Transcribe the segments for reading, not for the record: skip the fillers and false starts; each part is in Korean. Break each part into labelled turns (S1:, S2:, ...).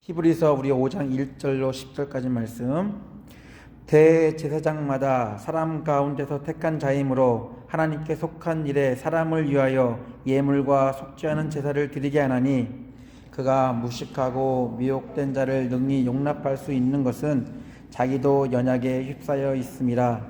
S1: 히브리서 우리 5장 1절로 10절까지 말씀. 대제사장마다 사람 가운데서 택한 자이므로 하나님께 속한 일에 사람을 위하여 예물과 속지 않은 제사를 드리게 하나니, 그가 무식하고 미혹된 자를 능히 용납할 수 있는 것은 자기도 연약에 휩싸여 있음이라.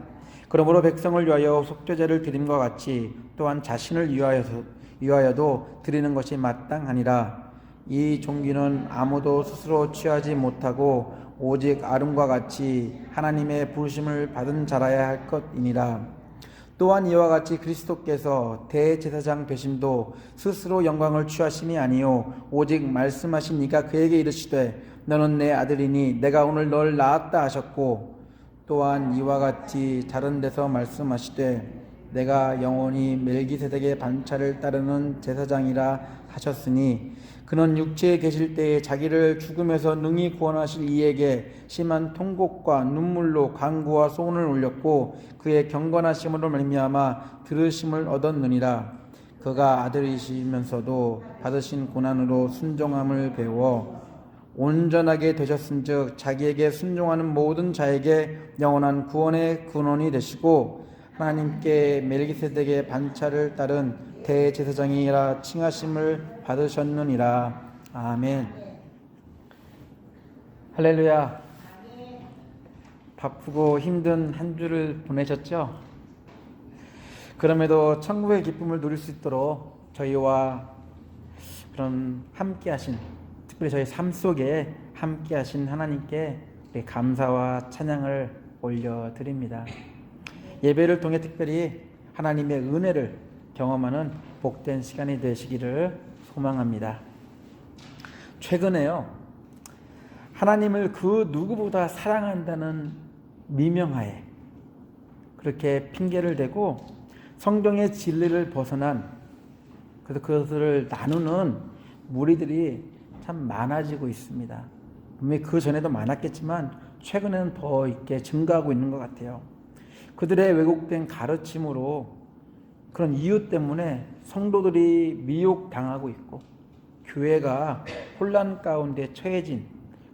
S1: 그러므로 백성을 위하여 속죄제를 드림과 같이 또한 자신을 위하여도 드리는 것이 마땅하니라. 이 종기는 아무도 스스로 취하지 못하고 오직 아름과 같이 하나님의 부르심을 받은 자라야 할 것이니라. 또한 이와 같이 그리스도께서 대제사장 되심도 스스로 영광을 취하심이 아니요 오직 말씀하신 이가 그에게 이르시되 너는 내 아들이니 내가 오늘 널 낳았다 하셨고, 또한 이와 같이 다른 데서 말씀하시되 내가 영원히 멜기세덱의 반차를 따르는 제사장이라 하셨으니, 그는 육체에 계실 때에 자기를 죽음에서 능히 구원하실 이에게 심한 통곡과 눈물로 간구와 소원을 올렸고 그의 경건하심으로 말미암아 들으심을 얻었느니라. 그가 아들이시면서도 받으신 고난으로 순종함을 배워 온전하게 되셨은즉 자기에게 순종하는 모든 자에게 영원한 구원의 근원이 되시고, 하나님께 멜기세덱의 반차를 따른 대제사장이라 칭하심을 받으셨느니라. 아멘. 할렐루야. 바쁘고 힘든 한 주를 보내셨죠? 그럼에도 천국의 기쁨을 누릴 수 있도록 저희와 그런 함께 하신, 특별히 저희 삶 속에 함께 하신 하나님께 감사와 찬양을 올려드립니다. 예배를 통해 특별히 하나님의 은혜를 경험하는 복된 시간이 되시기를 소망합니다. 최근에요, 하나님을 그 누구보다 사랑한다는 미명하에 그렇게 핑계를 대고 성경의 진리를 벗어난, 그래서 그것을 나누는 무리들이 참 많아지고 있습니다. 분명히 그 전에도 많았겠지만 최근에는 더 이렇게 증가하고 있는 것 같아요. 그들의 왜곡된 가르침으로, 그런 이유 때문에 성도들이 미혹당하고 있고 교회가 혼란 가운데 처해진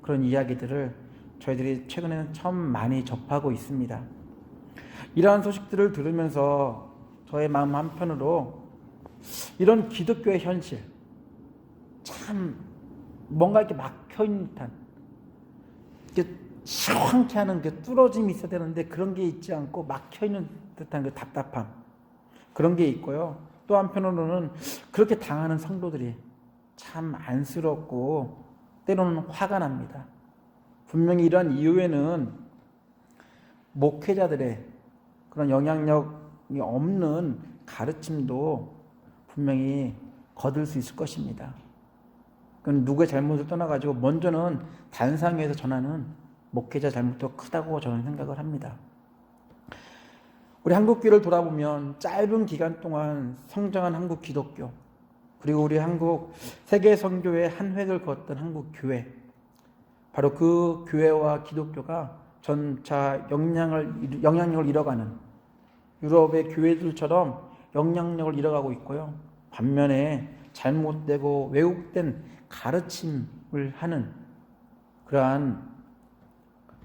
S1: 그런 이야기들을 저희들이 최근에는 처음 많이 접하고 있습니다. 이러한 소식들을 들으면서 저의 마음 한편으로 이런 기독교의 현실, 참 뭔가 이렇게 막혀있는 듯한, 시원케 하는 그 뚫어짐이 있어야 되는데 그런 게 있지 않고 막혀있는 듯한 그 답답함, 그런 게 있고요. 또 한편으로는 그렇게 당하는 성도들이 참 안쓰럽고 때로는 화가 납니다. 분명히 이러한 이유에는 목회자들의 그런 영향력이 없는 가르침도 분명히 거둘 수 있을 것입니다. 그건 누구의 잘못을 떠나가지고 먼저는 단상에서 전하는 목회자 잘못도 크다고 저는 생각을 합니다. 우리 한국교회를 돌아보면 짧은 기간 동안 성장한 한국 기독교, 그리고 우리 한국 세계 선교의 한 획을 그었던 한국 교회, 바로 그 교회와 기독교가 점차 영향력을 잃어가는 유럽의 교회들처럼 영향력을 잃어가고 있고요. 반면에 잘못되고 왜곡된 가르침을 하는 그러한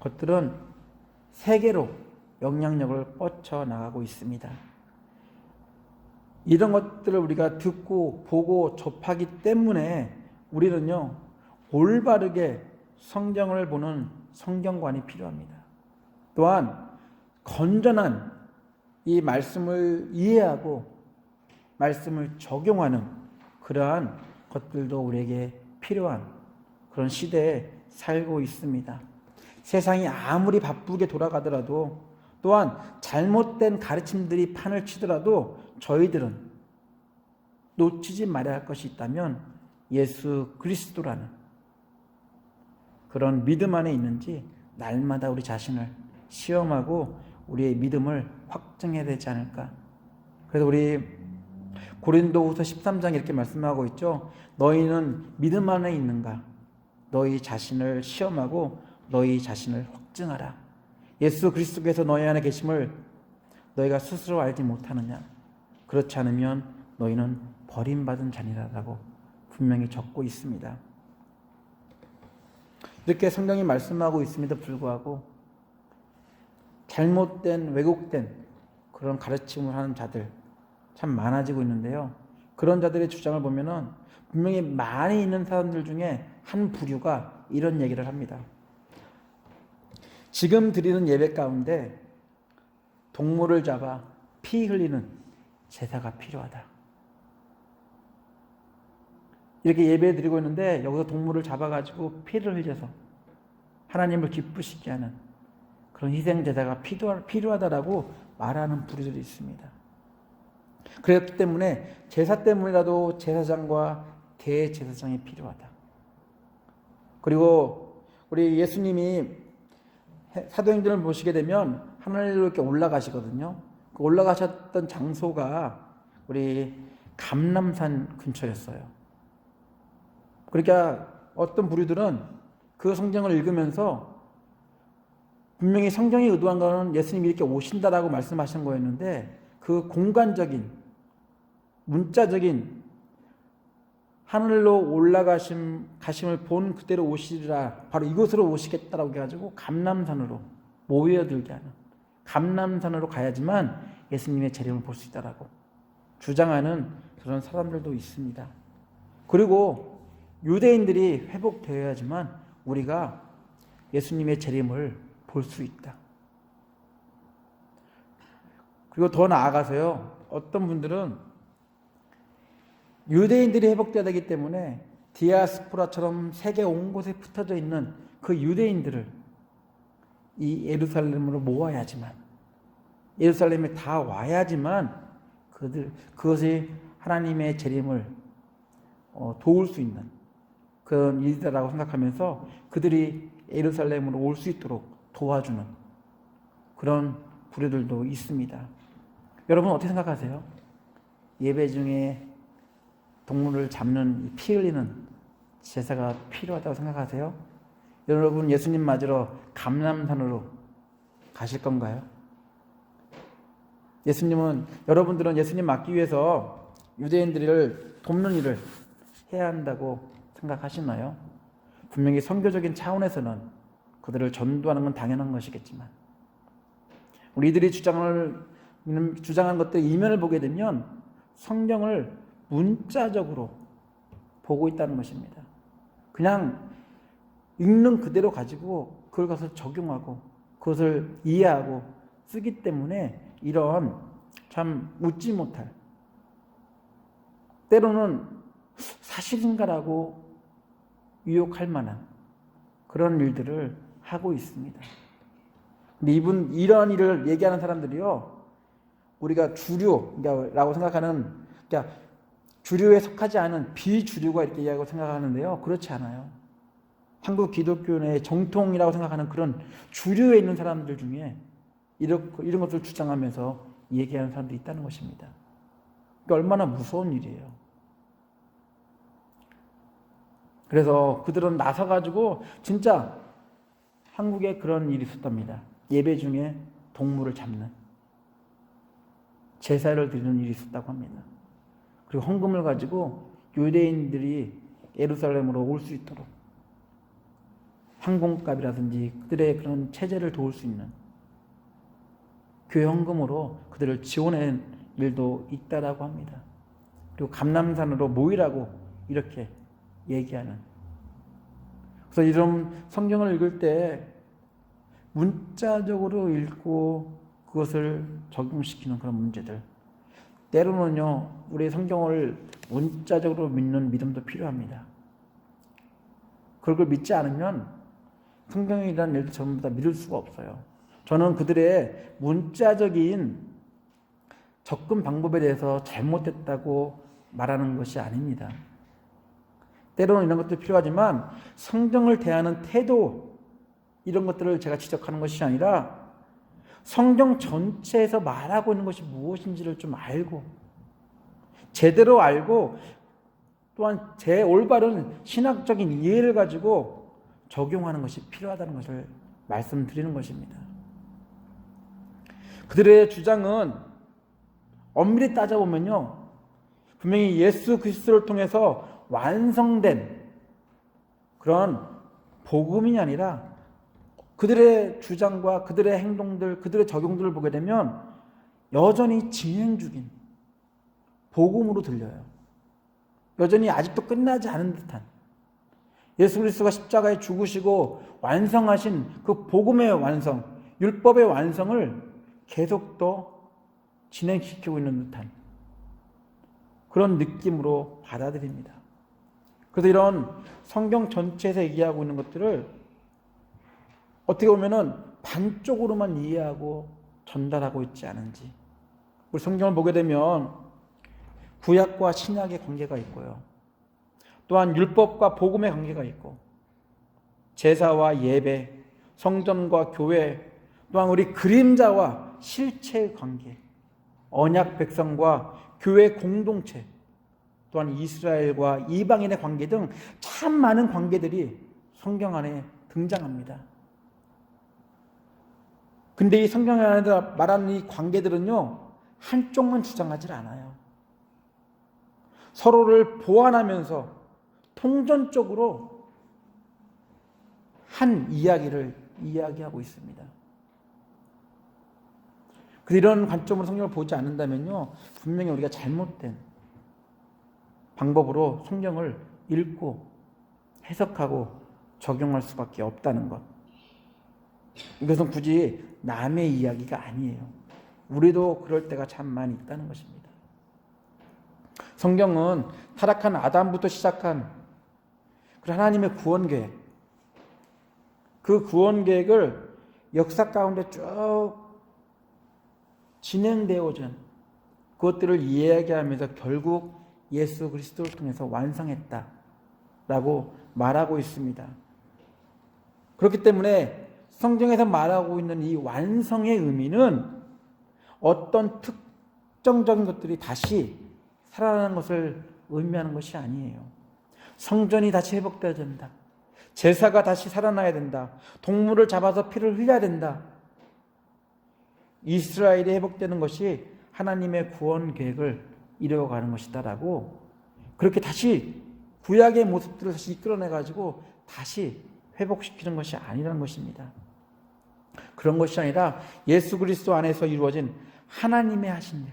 S1: 것들은 세계로 영향력을 뻗쳐나가고 있습니다. 이런 것들을 우리가 듣고 보고 접하기 때문에 우리는요, 올바르게 성경을 보는 성경관이 필요합니다. 또한 건전한 이 말씀을 이해하고 말씀을 적용하는 그러한 것들도 우리에게 필요한 그런 시대에 살고 있습니다. 세상이 아무리 바쁘게 돌아가더라도, 또한 잘못된 가르침들이 판을 치더라도 저희들은 놓치지 말아야 할 것이 있다면 예수 그리스도라는 그런 믿음 안에 있는지 날마다 우리 자신을 시험하고 우리의 믿음을 확증해야 되지 않을까. 그래서 우리 고린도후서 13장 이렇게 말씀하고 있죠. 너희는 믿음 안에 있는가? 너희 자신을 시험하고 너희 자신을 확증하라. 예수 그리스도께서 너희 안에 계심을 너희가 스스로 알지 못하느냐? 그렇지 않으면 너희는 버림받은 자니라라고 분명히 적고 있습니다. 이렇게 성경이 말씀하고 있음에도 불구하고 잘못된, 왜곡된 그런 가르침을 하는 자들 참 많아지고 있는데요. 그런 자들의 주장을 보면은 분명히 많이 있는 사람들 중에 한 부류가 이런 얘기를 합니다. 지금 드리는 예배 가운데 동물을 잡아 피 흘리는 제사가 필요하다. 이렇게 예배 드리고 있는데 여기서 동물을 잡아가지고 피를 흘려서 하나님을 기쁘시게 하는 그런 희생 제사가 필요하다라고 말하는 부류들이 있습니다. 그렇기 때문에 제사 때문이라도 제사장과 대제사장이 필요하다. 그리고 우리 예수님이 사도행전을 보시게 되면 하늘로 이렇게 올라가시거든요. 그 올라가셨던 장소가 우리 감람산 근처였어요. 그러니까 어떤 부류들은 그 성경을 읽으면서 분명히 성경이 의도한 것은 예수님이 이렇게 오신다라고 말씀하신 거였는데 그 공간적인 문자적인 하늘로 가심을 본 그대로 오시리라, 바로 이곳으로 오시겠다라고 해가지고 감람산으로 모여들게 하는, 감람산으로 가야지만 예수님의 재림을 볼 수 있다라고 주장하는 그런 사람들도 있습니다. 그리고 유대인들이 회복되어야지만 우리가 예수님의 재림을 볼 수 있다. 그리고 더 나아가서요, 어떤 분들은 유대인들이 회복되어야 되기 때문에 디아스포라처럼 세계 온 곳에 흩어져 있는 그 유대인들을 이 예루살렘으로 모아야지만, 예루살렘에 다 와야지만 그것이 하나님의 재림을 도울 수 있는 그런 일이라고 생각하면서 그들이 예루살렘으로 올 수 있도록 도와주는 그런 부류들도 있습니다. 여러분 어떻게 생각하세요? 예배 중에 동물을 잡는, 피 흘리는 제사가 필요하다고 생각하세요? 여러분 예수님 맞으러 감람산으로 가실 건가요? 여러분들은 예수님 맞기 위해서 유대인들을 돕는 일을 해야 한다고 생각하시나요? 분명히 선교적인 차원에서는 그들을 전도하는 건 당연한 것이겠지만 우리들이 주장하는 것들 이면을 보게 되면 성경을 문자적으로 보고 있다는 것입니다. 그냥 읽는 그대로 가지고 그걸 가서 적용하고 그것을 이해하고 쓰기 때문에 이런 참 웃지 못할, 때로는 사실인가라고 유혹할 만한 그런 일들을 하고 있습니다. 근데 이런 일을 얘기하는 사람들이요, 우리가 주류라고 생각하는, 그러니까 주류에 속하지 않은 비주류가 이렇게 이야기하고 생각하는데요, 그렇지 않아요. 한국 기독교의 정통이라고 생각하는 그런 주류에 있는 사람들 중에 이런 것을 주장하면서 얘기하는 사람들이 있다는 것입니다. 그러니까 얼마나 무서운 일이에요. 그래서 그들은 나서가지고 진짜 한국에 그런 일이 있었답니다. 예배 중에 동물을 잡는, 제사를 드리는 일이 있었다고 합니다. 그리고 헌금을 가지고 유대인들이 예루살렘으로 올 수 있도록 항공값이라든지 그들의 그런 체제를 도울 수 있는 교회 헌금으로 그들을 지원한 일도 있다라고 합니다. 그리고 감람산으로 모이라고 이렇게 얘기하는. 그래서 이런 성경을 읽을 때 문자적으로 읽고 그것을 적용시키는 그런 문제들, 때로는요 우리 성경을 문자적으로 믿는 믿음도 필요합니다. 그걸 믿지 않으면 성경이라는 일도 전부 다 믿을 수가 없어요. 저는 그들의 문자적인 접근 방법에 대해서 잘못됐다고 말하는 것이 아닙니다. 때로는 이런 것도 필요하지만 성경을 대하는 태도, 이런 것들을 제가 지적하는 것이 아니라 성경 전체에서 말하고 있는 것이 무엇인지를 좀 알고, 제대로 알고, 또한 제 올바른 신학적인 이해를 가지고 적용하는 것이 필요하다는 것을 말씀드리는 것입니다. 그들의 주장은 엄밀히 따져보면요, 분명히 예수 그리스도를 통해서 완성된 그런 복음이 아니라 그들의 주장과 그들의 행동들, 그들의 적용들을 보게 되면 여전히 진행 중인 복음으로 들려요. 여전히 아직도 끝나지 않은 듯한, 예수 그리스도가 십자가에 죽으시고 완성하신 그 복음의 완성, 율법의 완성을 계속 더 진행시키고 있는 듯한 그런 느낌으로 받아들입니다. 그래서 이런 성경 전체에서 얘기하고 있는 것들을 어떻게 보면은 반쪽으로만 이해하고 전달하고 있지 않은지, 우리 성경을 보게 되면 구약과 신약의 관계가 있고요, 또한 율법과 복음의 관계가 있고, 제사와 예배, 성전과 교회, 또한 우리 그림자와 실체의 관계, 언약 백성과 교회 공동체, 또한 이스라엘과 이방인의 관계 등 참 많은 관계들이 성경 안에 등장합니다. 근데 이 성경 안에 말하는 이 관계들은요, 한쪽만 주장하지 않아요. 서로를 보완하면서 통전적으로 한 이야기를 이야기하고 있습니다. 이런 관점으로 성경을 보지 않는다면요, 분명히 우리가 잘못된 방법으로 성경을 읽고 해석하고 적용할 수밖에 없다는 것. 이것은 굳이 남의 이야기가 아니에요. 우리도 그럴 때가 참 많이 있다는 것입니다. 성경은 타락한 아담부터 시작한 그 하나님의 구원 계획, 그 구원 계획을 역사 가운데 쭉 진행되어진 그것들을 이야기하면서 결국 예수 그리스도를 통해서 완성했다라고 말하고 있습니다. 그렇기 때문에 성경에서 말하고 있는 이 완성의 의미는 어떤 특정적인 것들이 다시 살아나는 것을 의미하는 것이 아니에요. 성전이 다시 회복되어야 된다. 제사가 다시 살아나야 된다. 동물을 잡아서 피를 흘려야 된다. 이스라엘이 회복되는 것이 하나님의 구원 계획을 이루어가는 것이다라고, 그렇게 다시 구약의 모습들을 다시 이끌어내가지고 다시 회복시키는 것이 아니라는 것입니다. 그런 것이 아니라 예수 그리스도 안에서 이루어진 하나님의 하신 일,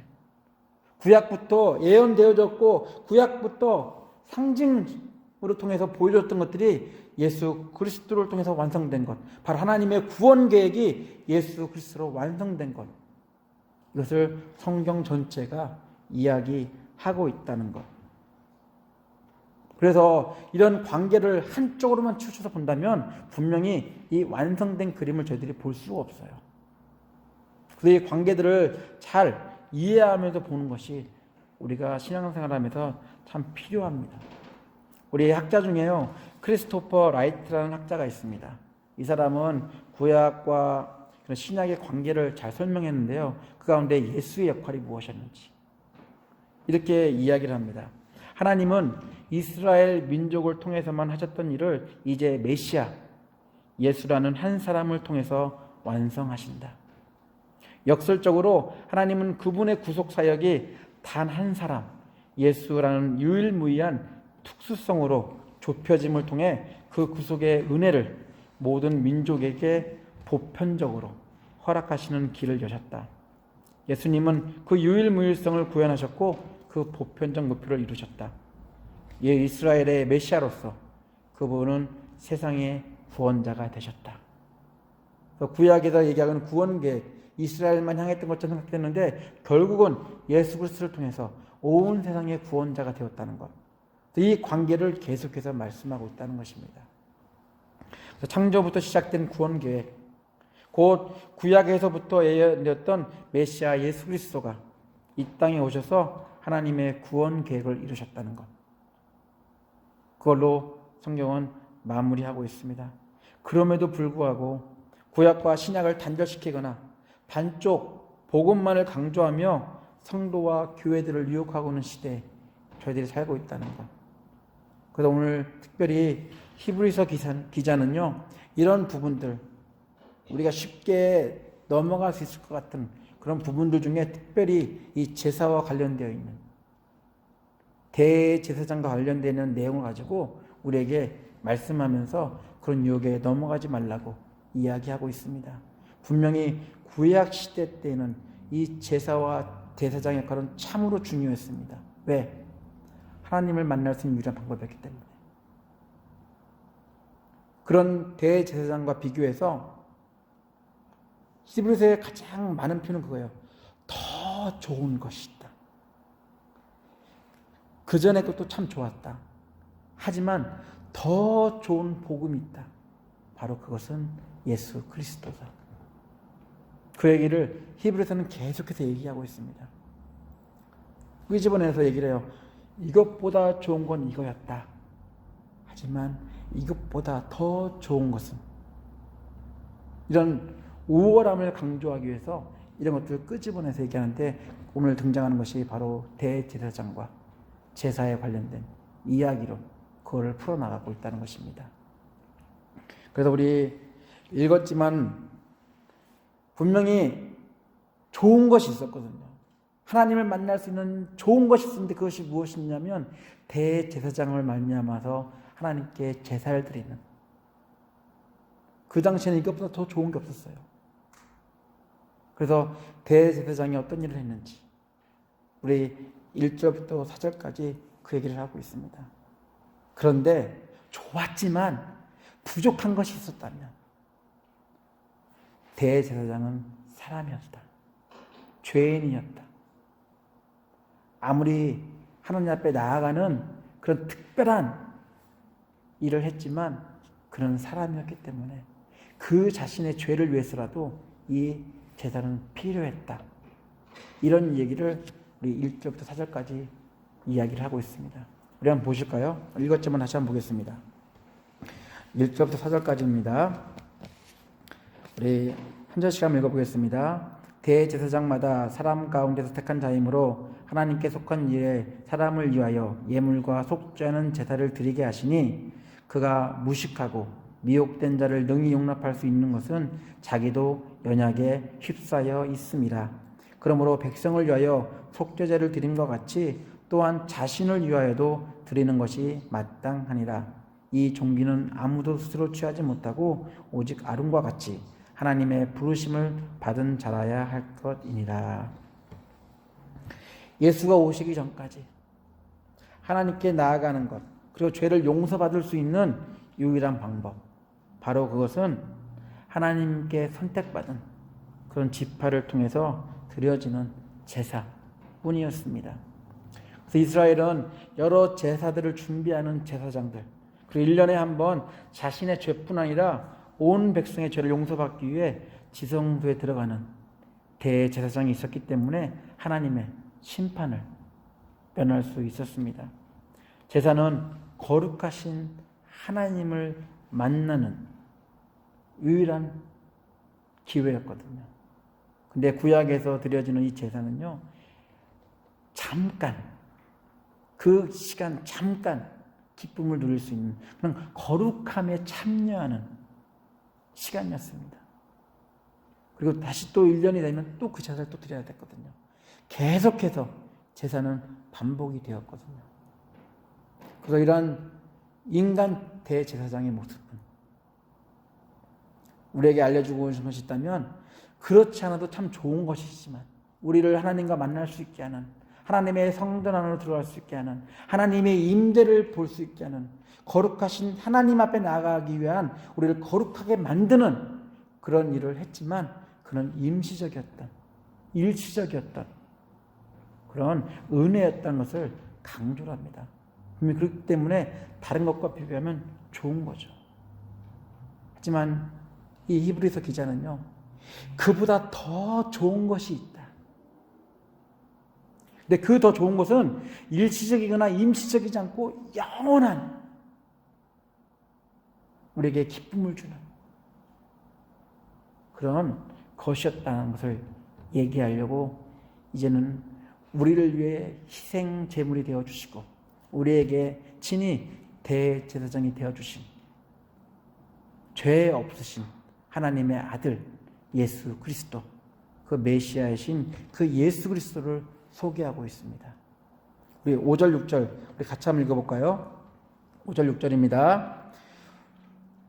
S1: 구약부터 예언되어졌고 구약부터 상징으로 통해서 보여줬던 것들이 예수 그리스도를 통해서 완성된 것, 바로 하나님의 구원 계획이 예수 그리스도로 완성된 것, 이것을 성경 전체가 이야기하고 있다는 것. 그래서 이런 관계를 한쪽으로만 치우쳐서 본다면 분명히 이 완성된 그림을 저희들이 볼 수가 없어요. 그래서 이 관계들을 잘 이해하면서 보는 것이 우리가 신앙생활하면서 참 필요합니다. 우리 학자 중에요, 크리스토퍼 라이트라는 학자가 있습니다. 이 사람은 구약과 신약의 관계를 잘 설명했는데요, 그 가운데 예수의 역할이 무엇이었는지 이렇게 이야기를 합니다. 하나님은 이스라엘 민족을 통해서만 하셨던 일을 이제 메시아 예수라는 한 사람을 통해서 완성하신다. 역설적으로 하나님은 그분의 구속 사역이 단 한 사람 예수라는 유일무이한 특수성으로 좁혀짐을 통해 그 구속의 은혜를 모든 민족에게 보편적으로 허락하시는 길을 여셨다. 예수님은 그 유일무이성을 구현하셨고 그 보편적 목표를 이루셨다. 이스라엘의 메시아로서 그분은 세상의 구원자가 되셨다. 구약에서 얘기하는 구원 계획, 이스라엘만 향했던 것처럼 생각했는데 결국은 예수 그리스도를 통해서 온 세상의 구원자가 되었다는 것. 이 관계를 계속해서 말씀하고 있다는 것입니다. 창조부터 시작된 구원 계획, 곧 구약에서부터 예언되었던 메시아 예수 그리스도가 이 땅에 오셔서 하나님의 구원 계획을 이루셨다는 것. 그걸로 성경은 마무리하고 있습니다. 그럼에도 불구하고 구약과 신약을 단절시키거나 반쪽 복음만을 강조하며 성도와 교회들을 유혹하고 있는 시대에 저희들이 살고 있다는 것. 그래서 오늘 특별히 히브리서 기자는요, 이런 부분들, 우리가 쉽게 넘어갈 수 있을 것 같은 그런 부분들 중에 특별히 이 제사와 관련되어 있는 대제사장과 관련되는 내용을 가지고 우리에게 말씀하면서 그런 유혹에 넘어가지 말라고 이야기하고 있습니다. 분명히 구약 시대 때는 이 제사와 대제사장 역할은 참으로 중요했습니다. 왜? 하나님을 만날 수 있는 유일한 방법이었기 때문에. 그런 대제사장과 비교해서 히브리서의 가장 많은 표현은 그거예요. 더 좋은 것이 있다. 그 전에 것도 참 좋았다. 하지만 더 좋은 복음이 있다. 바로 그것은 예수 그리스도다. 그 얘기를 히브리서는 계속해서 얘기하고 있습니다. 끄집어내서 얘기를 해요. 이것보다 좋은 건 이거였다. 하지만 이것보다 더 좋은 것은, 이런 우월함을 강조하기 위해서 이런 것들을 끄집어내서 얘기하는데, 오늘 등장하는 것이 바로 대제사장과 제사에 관련된 이야기로 그거를 풀어나가고 있다는 것입니다. 그래서 우리 읽었지만 분명히 좋은 것이 있었거든요. 하나님을 만날 수 있는 좋은 것이 있었는데, 그것이 무엇이냐면 대제사장을 말미암아서 하나님께 제사를 드리는, 그 당시에는 이것보다 더 좋은 게 없었어요. 그래서 대제사장이 어떤 일을 했는지 우리 1절부터 4절까지 그 얘기를 하고 있습니다. 그런데 좋았지만 부족한 것이 있었다면, 대제사장은 사람이었다. 죄인이었다. 아무리 하나님 앞에 나아가는 그런 특별한 일을 했지만 그는 사람이었기 때문에 그 자신의 죄를 위해서라도 이 제사는 필요했다. 이런 얘기를 우리 1절부터 4절까지 이야기를 하고 있습니다. 우리 한번 보실까요? 읽었지만 다시 한번 보겠습니다. 1절부터 4절까지입니다. 우리 한 절씩 한번 읽어보겠습니다. 대제사장마다 사람 가운데서 택한 자이므로 하나님께 속한 일에 사람을 위하여 예물과 속죄하는 제사를 드리게 하시니, 그가 무식하고 미혹된 자를 능히 용납할 수 있는 것은 자기도 연약에 휩싸여 있음이라. 그러므로 백성을 위하여 속죄제를 드림과 같이 또한 자신을 위하여도 드리는 것이 마땅하니라. 이 종기는 아무도 스스로 취하지 못하고 오직 아론과 같이 하나님의 부르심을 받은 자라야 할 것이니라. 예수가 오시기 전까지 하나님께 나아가는 것, 그리고 죄를 용서받을 수 있는 유일한 방법, 바로 그것은 하나님께 선택받은 그런 지파를 통해서 드려지는 제사뿐이었습니다. 그래서 이스라엘은 여러 제사들을 준비하는 제사장들, 그리고 1년에 한 번 자신의 죄뿐 아니라 온 백성의 죄를 용서받기 위해 지성소에 들어가는 대제사장이 있었기 때문에 하나님의 심판을 면할 수 있었습니다. 제사는 거룩하신 하나님을 만나는 유일한 기회였거든요. 근데 구약에서 드려지는 이 제사는요, 잠깐, 그 시간 잠깐 기쁨을 누릴 수 있는 그런 거룩함에 참여하는 시간이었습니다. 그리고 다시 또 1년이 되면 또 그 제사를 또 드려야 됐거든요. 계속해서 제사는 반복이 되었거든요. 그래서 이러한 인간 대제사장의 모습은 우리에게 알려주고 있는 것이 있다면, 그렇지 않아도 참 좋은 것이지만 우리를 하나님과 만날 수 있게 하는, 하나님의 성전 안으로 들어갈 수 있게 하는, 하나님의 임재를 볼 수 있게 하는, 거룩하신 하나님 앞에 나아가기 위한 우리를 거룩하게 만드는 그런 일을 했지만, 그는 임시적이었던, 일시적이었던 그런 은혜였다는 것을 강조를 합니다. 그렇기 때문에 다른 것과 비교하면 좋은 거죠. 하지만 이 히브리서 기자는요, 그보다 더 좋은 것이 있다. 근데 그 더 좋은 것은 일시적이거나 임시적이지 않고 영원한 우리에게 기쁨을 주는 그런 것이었다는 것을 얘기하려고 이제는 우리를 위해 희생 제물이 되어 주시고 우리에게 친히 대제사장이 되어 주신 죄 없으신 하나님의 아들 예수 그리스도, 그 메시아이신 그 예수 그리스도를 소개하고 있습니다. 우리 5절 6절 우리 같이 한번 읽어볼까요? 5절 6절입니다.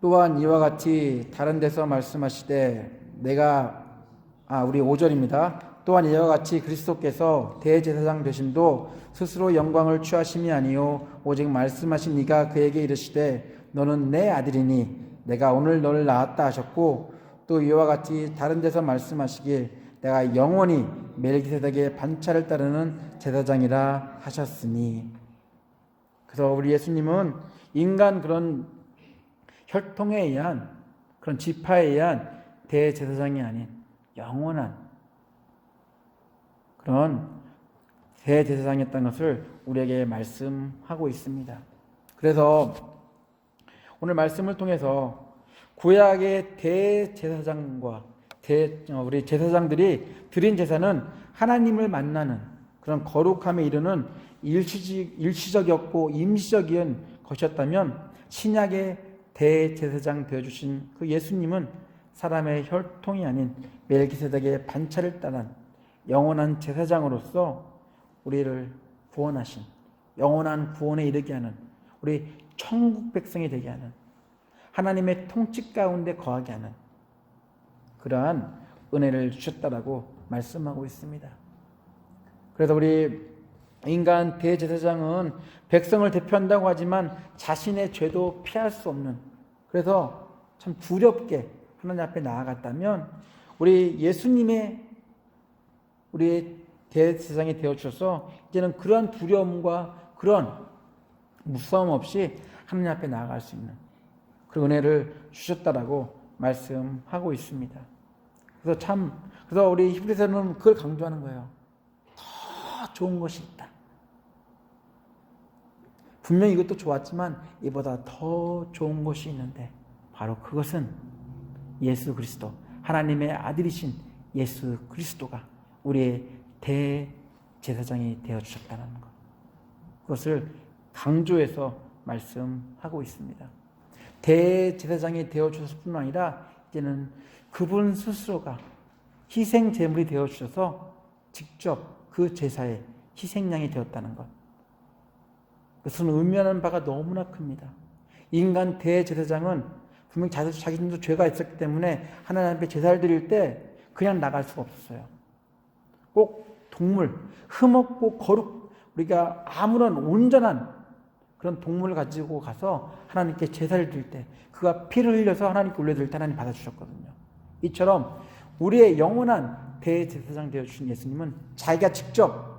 S1: 또한 이와 같이 다른 데서 말씀하시되 우리 5절입니다. 또한 이와 같이 그리스도께서 대제사장 되심도 스스로 영광을 취하심이 아니요 오직 말씀하신 이가 그에게 이르시되 너는 내 아들이니 내가 오늘 너를 낳았다 하셨고, 또 이와 같이 다른 데서 말씀하시길 내가 영원히 멜기세덱의 반차를 따르는 제사장이라 하셨으니. 그래서 우리 예수님은 인간 그런 혈통에 의한 그런 지파에 의한 대제사장이 아닌 영원한 그런 대제사장이었다는 것을 우리에게 말씀하고 있습니다. 그래서 오늘 말씀을 통해서 구약의 대제사장과 우리 제사장들이 드린 제사는 하나님을 만나는 그런 거룩함에 이르는 일시적이었고 임시적인 것이었다면, 신약의 대제사장 되어주신 그 예수님은 사람의 혈통이 아닌 멜기세덱의 반차를 따른 영원한 제사장으로서 우리를 구원하신, 영원한 구원에 이르게 하는, 우리 천국 백성이 되게 하는, 하나님의 통치 가운데 거하게 하는 그러한 은혜를 주셨다라고 말씀하고 있습니다. 그래서 우리 인간 대제사장은 백성을 대표한다고 하지만 자신의 죄도 피할 수 없는, 그래서 참 두렵게 하나님 앞에 나아갔다면, 우리 예수님의 우리의 대제사장이 되어주셔서 이제는 그런 두려움과 그런 무서움 없이 하나님 앞에 나아갈 수 있는 그 은혜를 주셨다라고 말씀하고 있습니다. 그래서 우리 히브리서는 그걸 강조하는 거예요. 더 좋은 것이 있다. 분명히 이것도 좋았지만 이보다 더 좋은 것이 있는데, 바로 그것은 예수 그리스도, 하나님의 아들이신 예수 그리스도가 우리의 대제사장이 되어주셨다는 것, 그것을 강조해서 말씀하고 있습니다. 대제사장이 되어주셨을 뿐만 아니라 이제는 그분 스스로가 희생 제물이 되어주셔서 직접 그 제사의 희생양이 되었다는 것, 그것은 의미하는 바가 너무나 큽니다. 인간 대제사장은 분명히 자신도 죄가 있었기 때문에 하나님 앞에 제사를 드릴 때 그냥 나갈 수가 없었어요. 꼭 동물, 흠없고 우리가 아무런 온전한 그런 동물을 가지고 가서 하나님께 제사를 드릴 때, 그가 피를 흘려서 하나님께 올려드릴 때 하나님 받아주셨거든요. 이처럼 우리의 영원한 대제사장 되어주신 예수님은 자기가 직접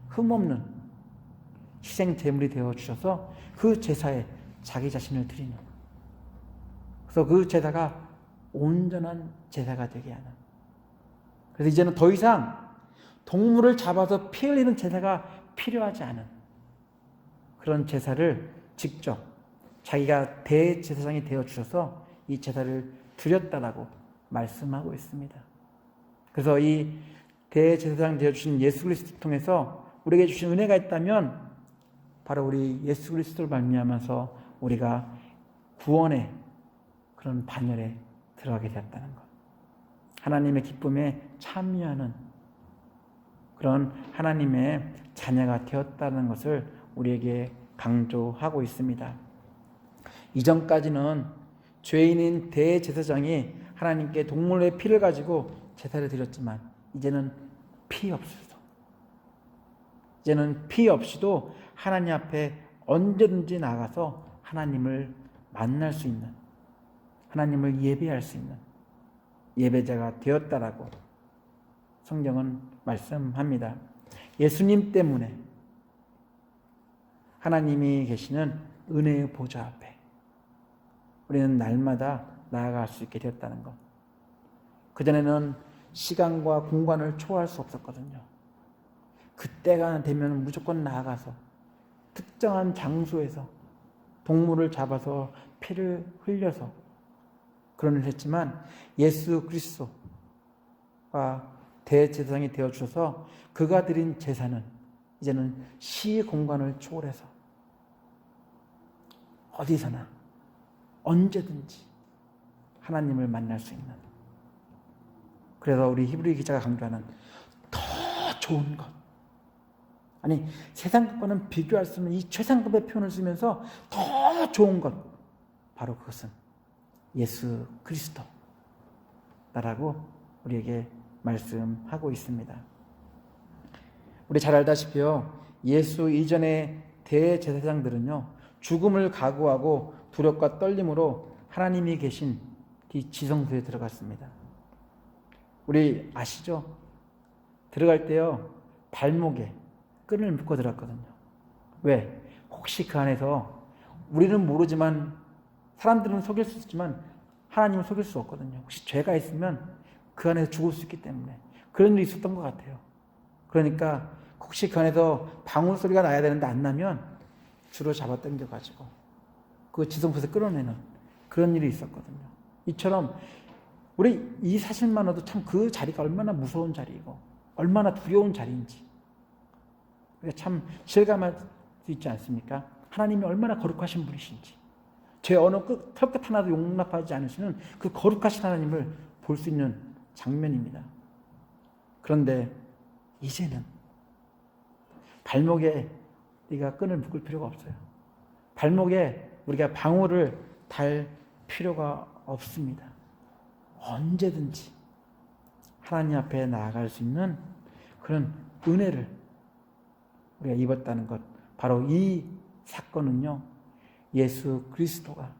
S1: 흠없는 희생 제물이 되어주셔서 그 제사에 자기 자신을 드리는, 그래서 그 제사가 온전한 제사가 되게 하는, 그래서 이제는 더 이상 동물을 잡아서 피 흘리는 제사가 필요하지 않은 그런 제사를 직접 자기가 대제사장이 되어주셔서 이 제사를 드렸다라고 말씀하고 있습니다. 그래서 이 대제사장 되어주신 예수 그리스도를 통해서 우리에게 주신 은혜가 있다면, 바로 우리 예수 그리스도를 말미암아서 우리가 구원의 그런 반열에 들어가게 되었다는 것, 하나님의 기쁨에 참여하는 그런 하나님의 자녀가 되었다는 것을 우리에게 강조하고 있습니다. 이전까지는 죄인인 대제사장이 하나님께 동물의 피를 가지고 제사를 드렸지만, 이제는 피 없이도 하나님 앞에 언제든지 나가서 하나님을 만날 수 있는, 하나님을 예배할 수 있는 예배자가 되었다라고 성경은 말씀합니다. 예수님 때문에 하나님이 계시는 은혜의 보좌 앞에 우리는 날마다 나아갈 수 있게 되었다는 것. 그전에는 시간과 공간을 초월할 수 없었거든요. 그때가 되면 무조건 나아가서 특정한 장소에서 동물을 잡아서 피를 흘려서 그런 일을 했지만, 예수 그리스도가 대제사장이 되어주셔서 그가 드린 제사는 이제는 시 공간을 초월해서 어디서나 언제든지 하나님을 만날 수 있는, 그래서 우리 히브리 기자가 강조하는 더 좋은 것, 아니 세상 것과는 비교할 수 없는 이 최상급의 표현을 쓰면서 더 좋은 것, 바로 그것은 예수 그리스도라고 우리에게 말씀하고 있습니다. 우리 잘 알다시피요, 예수 이전의 대제사장들은요, 죽음을 각오하고 두렵과 떨림으로 하나님이 계신 이 지성소에 들어갔습니다. 우리 아시죠? 들어갈 때요, 발목에 끈을 묶어 들어갔거든요. 왜? 혹시 그 안에서, 우리는 모르지만, 사람들은 속일 수 있지만 하나님은 속일 수 없거든요. 혹시 죄가 있으면 그 안에서 죽을 수 있기 때문에 그런 일이 있었던 것 같아요. 그러니까 혹시 그 안에서 방울 소리가 나야 되는데 안 나면 줄을 잡아 당겨가지고 그 지성소에서 끌어내는 그런 일이 있었거든요. 이처럼 우리 이 사실만으로도 참 그 자리가 얼마나 무서운 자리이고 얼마나 두려운 자리인지 참 실감할 수 있지 않습니까? 하나님이 얼마나 거룩하신 분이신지, 죄 어느 털끝 하나도 용납하지 않으시는 그 거룩하신 하나님을 볼 수 있는 장면입니다. 그런데 이제는 발목에 우리가 끈을 묶을 필요가 없어요. 발목에 우리가 방울을 달 필요가 없습니다. 언제든지 하나님 앞에 나아갈 수 있는 그런 은혜를 우리가 입었다는 것, 바로 이 사건은요, 예수 그리스도가,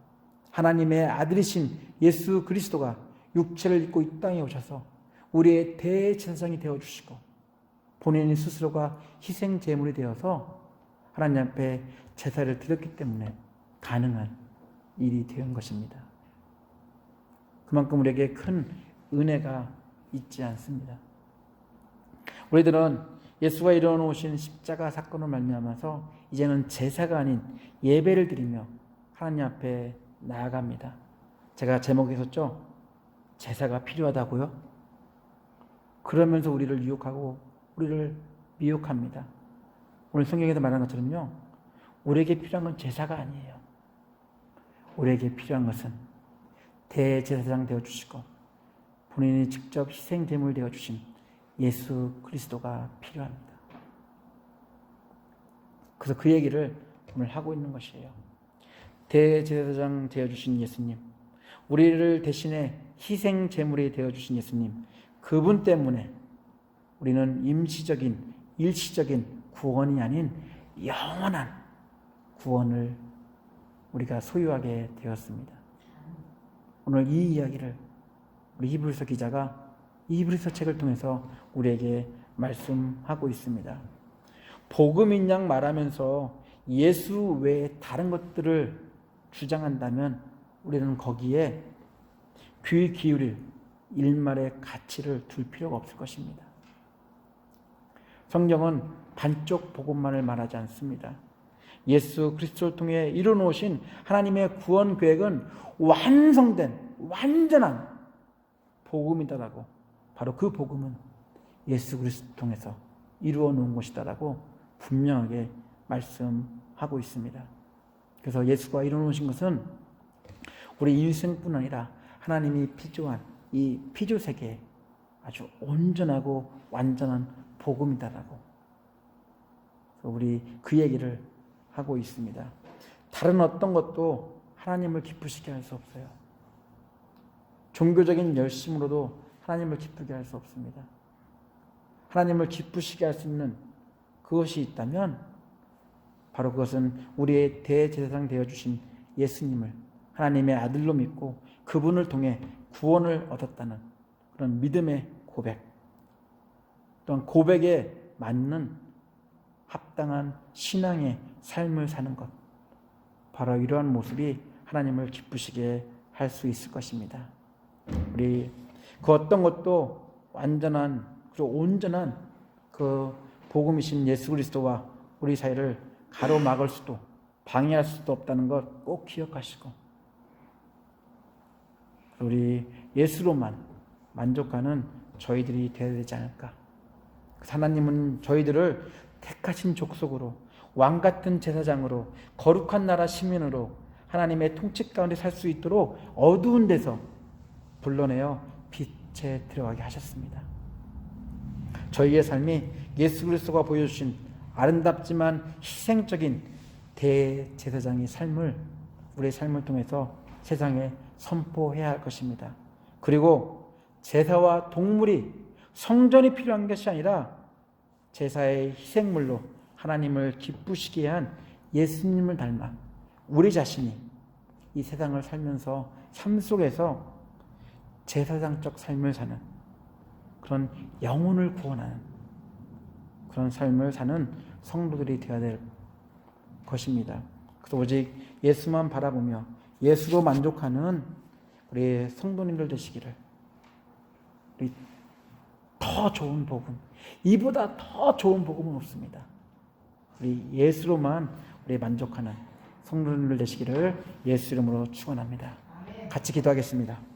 S1: 하나님의 아들이신 예수 그리스도가 육체를 입고 이 땅에 오셔서 우리의 대제사장이 되어주시고 본인이 스스로가 희생 제물이 되어서 하나님 앞에 제사를 드렸기 때문에 가능한 일이 된 것입니다. 그만큼 우리에게 큰 은혜가 있지 않습니다. 우리들은 예수가 이루어놓으신 십자가 사건을 말미암아서 이제는 제사가 아닌 예배를 드리며 하나님 앞에 나아갑니다. 제가 제목에 썼죠? 제사가 필요하다고요? 그러면서 우리를 유혹하고 우리를 미혹합니다. 오늘 성경에서 말하는 것처럼요, 우리에게 필요한 건 제사가 아니에요. 우리에게 필요한 것은 대제사장 되어주시고 본인이 직접 희생 제물 되어주신 예수 그리스도가 필요합니다. 그래서 그 얘기를 오늘 하고 있는 것이에요. 대제사장 되어주신 예수님, 우리를 대신에 희생 제물이 되어주신 예수님, 그분 때문에 우리는 임시적인 일시적인 구원이 아닌 영원한 구원을 우리가 소유하게 되었습니다. 오늘 이 이야기를 우리 히브리서 기자가 이 히브리서 책을 통해서 우리에게 말씀하고 있습니다. 복음인 양 말하면서 예수 외에 다른 것들을 주장한다면 우리는 거기에 귀 기울일 일말의 가치를 둘 필요가 없을 것입니다. 성경은 반쪽 복음만을 말하지 않습니다. 예수 그리스도를 통해 이루어놓으신 하나님의 구원 계획은 완성된 완전한 복음이다라고, 바로 그 복음은 예수 그리스도를 통해서 이루어 놓은 것이다라고 분명하게 말씀하고 있습니다. 그래서 예수가 이루어 놓으신 것은 우리 인생뿐 아니라 하나님이 피조한 이 피조 세계에 아주 온전하고 완전한 복음이다라고 우리 그 얘기를 하고 있습니다. 다른 어떤 것도 하나님을 기쁘시게 할 수 없어요. 종교적인 열심으로도 하나님을 기쁘게 할 수 없습니다. 하나님을 기쁘시게 할 수 있는 그것이 있다면 바로 그것은 우리의 대제사장 되어주신 예수님을 하나님의 아들로 믿고 그분을 통해 구원을 얻었다는 그런 믿음의 고백, 또한 고백에 맞는 합당한 신앙의 삶을 사는 것, 바로 이러한 모습이 하나님을 기쁘시게 할 수 있을 것입니다. 우리 그 어떤 것도 완전한 그리고 온전한 그 복음이신 예수 그리스도와 우리 사이를 가로막을 수도 방해할 수도 없다는 것 꼭 기억하시고, 우리 예수로만 만족하는 저희들이 되어야 되지 않을까. 하나님은 저희들을 택하신 족속으로, 왕같은 제사장으로, 거룩한 나라 시민으로 하나님의 통치 가운데 살 수 있도록 어두운 데서 불러내어 빛에 들어가게 하셨습니다. 저희의 삶이 예수 그리스도가 보여주신 아름답지만 희생적인 대제사장의 삶을, 우리의 삶을 통해서 세상에 선포해야 할 것입니다. 그리고 제사와 동물이 성전이 필요한 것이 아니라 제사의 희생물로 하나님을 기쁘시게 한 예수님을 닮아 우리 자신이 이 세상을 살면서 삶 속에서 제사장적 삶을 사는 그런 영혼을 구원하는 그런 삶을 사는 성도들이 되어야 될 것입니다. 그래서 오직 예수만 바라보며 예수로 만족하는 우리 성도님들 되시기를, 우리 더 좋은 복음, 이보다 더 좋은 복음은 없습니다. 우리 예수로만 우리 만족하는 성도님들 되시기를 예수 이름으로 축원합니다. 같이 기도하겠습니다.